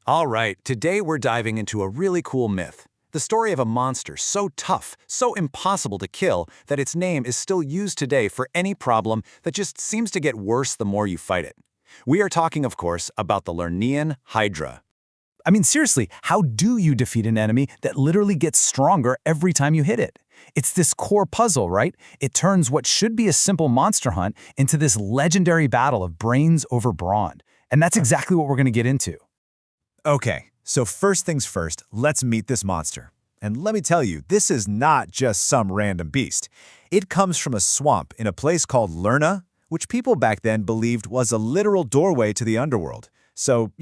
All right, today we're diving into a really cool myth. The story of a monster so tough, so impossible to kill, that its name is still used today for any problem that just seems to get worse the more you fight it. We are talking, of course, about the Lernian Hydra. I mean, seriously, how do you defeat an enemy that literally gets stronger every time you hit it? It's this core puzzle, right? It turns what should be a simple monster hunt into this legendary battle of brains over brawn. And that's exactly what we're going to get into. Okay, so first things first, let's meet this monster. And let me tell you, this is not just some random beast. It comes from a swamp in a place called Lerna, which people back then believed was a literal doorway to the underworld. So,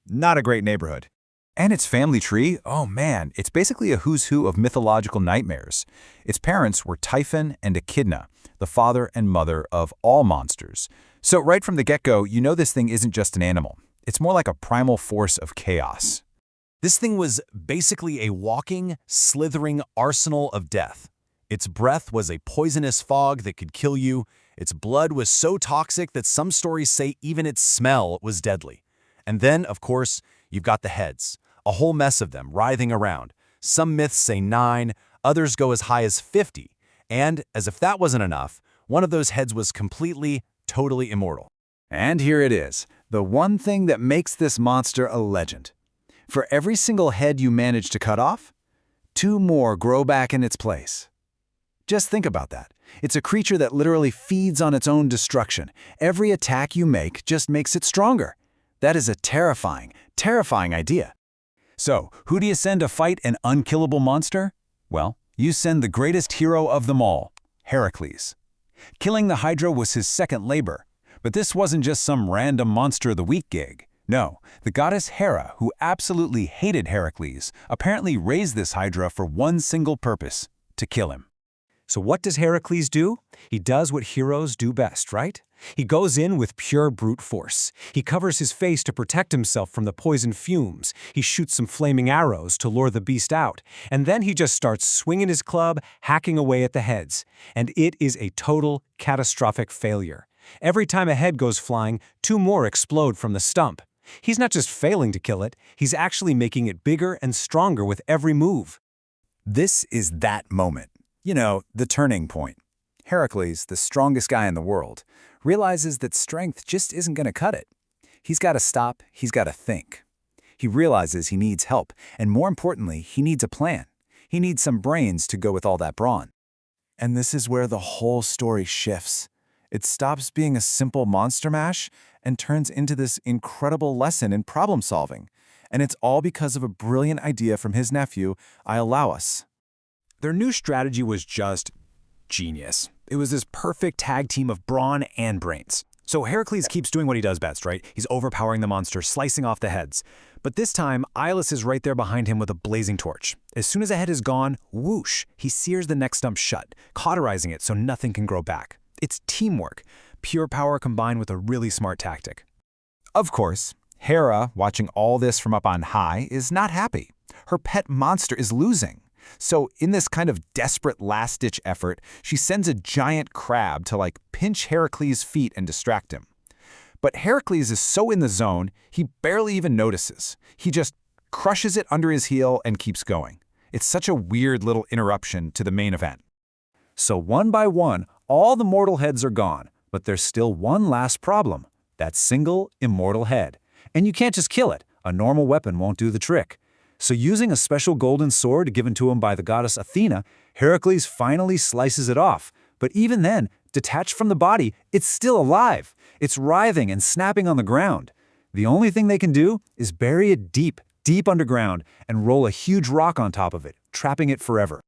not a great neighborhood. And its family tree, oh man, it's basically a who's who of mythological nightmares. Its parents were Typhon and Echidna, the father and mother of all monsters. So right from the get-go, you know this thing isn't just an animal. It's more like a primal force of chaos. This thing was basically a walking, slithering arsenal of death. Its breath was a poisonous fog that could kill you. Its blood was so toxic that some stories say even its smell was deadly. And then, of course, you've got the heads, a whole mess of them writhing around. Some myths say 9, others go as high as 50. And, as if that wasn't enough, one of those heads was completely, totally immortal. And here it is, the one thing that makes this monster a legend. For every single head you manage to cut off, 2 more grow back in its place. Just think about that. It's a creature that literally feeds on its own destruction. Every attack you make just makes it stronger. That is a terrifying, terrifying idea. So, who do you send to fight an unkillable monster? Well, you send the greatest hero of them all, Heracles. Killing the Hydra was his second labor. But this wasn't just some random monster of the week gig. No, the goddess Hera, who absolutely hated Heracles, apparently raised this Hydra for one single purpose: to kill him. So what does Heracles do? He does what heroes do best, right? He goes in with pure brute force. He covers his face to protect himself from the poison fumes. He shoots some flaming arrows to lure the beast out. And then he just starts swinging his club, hacking away at the heads. And it is a total, catastrophic failure. Every time a head goes flying, 2 more explode from the stump. He's not just failing to kill it, he's actually making it bigger and stronger with every move. This is that moment. The turning point. Heracles, the strongest guy in the world, realizes that strength just isn't going to cut it. He's got to stop, he's got to think. He realizes he needs help, and more importantly, he needs a plan. He needs some brains to go with all that brawn. And this is where the whole story shifts. It stops being a simple monster mash and turns into this incredible lesson in problem solving. And it's all because of a brilliant idea from his nephew, Iolaus. Their new strategy was just genius. It was this perfect tag team of brawn and brains. So Heracles keeps doing what he does best, right? He's overpowering the monster, slicing off the heads. But this time, Iolaus is right there behind him with a blazing torch. As soon as a head is gone, whoosh, he sears the neck stump shut, cauterizing it so nothing can grow back. It's teamwork, pure power combined with a really smart tactic. Of course, Hera, watching all this from up on high, is not happy. Her pet monster is losing. So in this kind of desperate last-ditch effort, she sends a giant crab to pinch Heracles' feet and distract him. But Heracles is so in the zone, he barely even notices. He just crushes it under his heel and keeps going. It's such a weird little interruption to the main event. So one by one, all the mortal heads are gone, but there's still one last problem, that single immortal head. And you can't just kill it. A normal weapon won't do the trick. So using a special golden sword given to him by the goddess Athena, Heracles finally slices it off. But even then, detached from the body, it's still alive. It's writhing and snapping on the ground. The only thing they can do is bury it deep, deep underground and roll a huge rock on top of it, trapping it forever.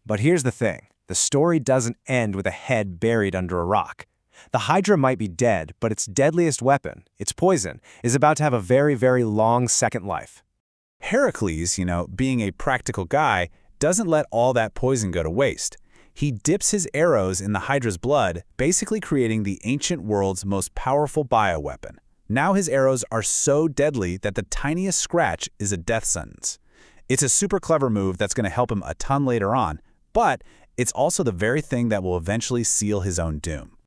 But here's the thing. The story doesn't end with a head buried under a rock. The Hydra might be dead, but its deadliest weapon, its poison, is about to have a very, very long second life. Heracles, being a practical guy, doesn't let all that poison go to waste. He dips his arrows in the Hydra's blood, basically creating the ancient world's most powerful bioweapon. Now his arrows are so deadly that the tiniest scratch is a death sentence. It's a super clever move that's going to help him a ton later on, but it's also the very thing that will eventually seal his own doom.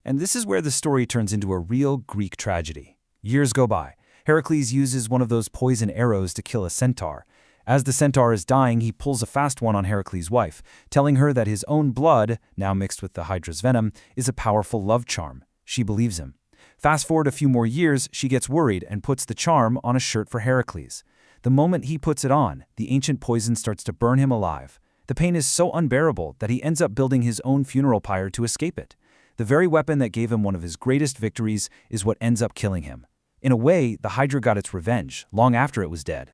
And this is where the story turns into a real Greek tragedy. Years go by. Heracles uses one of those poison arrows to kill a centaur. As the centaur is dying, he pulls a fast one on Heracles' wife, telling her that his own blood, now mixed with the Hydra's venom, is a powerful love charm. She believes him. Fast forward a few more years, she gets worried and puts the charm on a shirt for Heracles. The moment he puts it on, the ancient poison starts to burn him alive. The pain is so unbearable that he ends up building his own funeral pyre to escape it. The very weapon that gave him one of his greatest victories is what ends up killing him. In a way, the Hydra got its revenge, long after it was dead.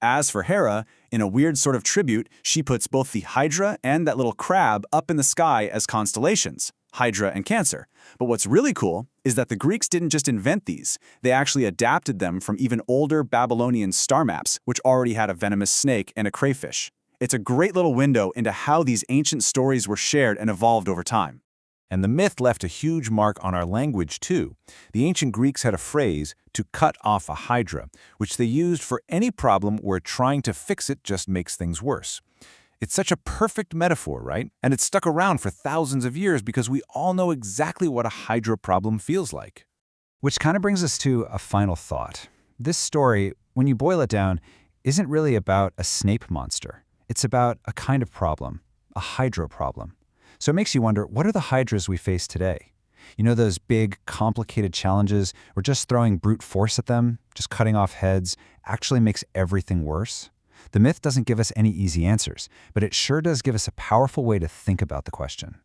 As for Hera, in a weird sort of tribute, she puts both the Hydra and that little crab up in the sky as constellations, Hydra and Cancer. But what's really cool is that the Greeks didn't just invent these, they actually adapted them from even older Babylonian star maps, which already had a venomous snake and a crayfish. It's a great little window into how these ancient stories were shared and evolved over time. And the myth left a huge mark on our language, too. The ancient Greeks had a phrase, to cut off a hydra, which they used for any problem where trying to fix it just makes things worse. It's such a perfect metaphor, right? And it's stuck around for thousands of years because we all know exactly what a hydra problem feels like. Which kind of brings us to a final thought. This story, when you boil it down, isn't really about a snape monster. It's about a kind of problem, a hydra problem. So it makes you wonder, what are the hydras we face today? You know, those big, complicated challenges where just throwing brute force at them, just cutting off heads, actually makes everything worse? The myth doesn't give us any easy answers, but it sure does give us a powerful way to think about the question.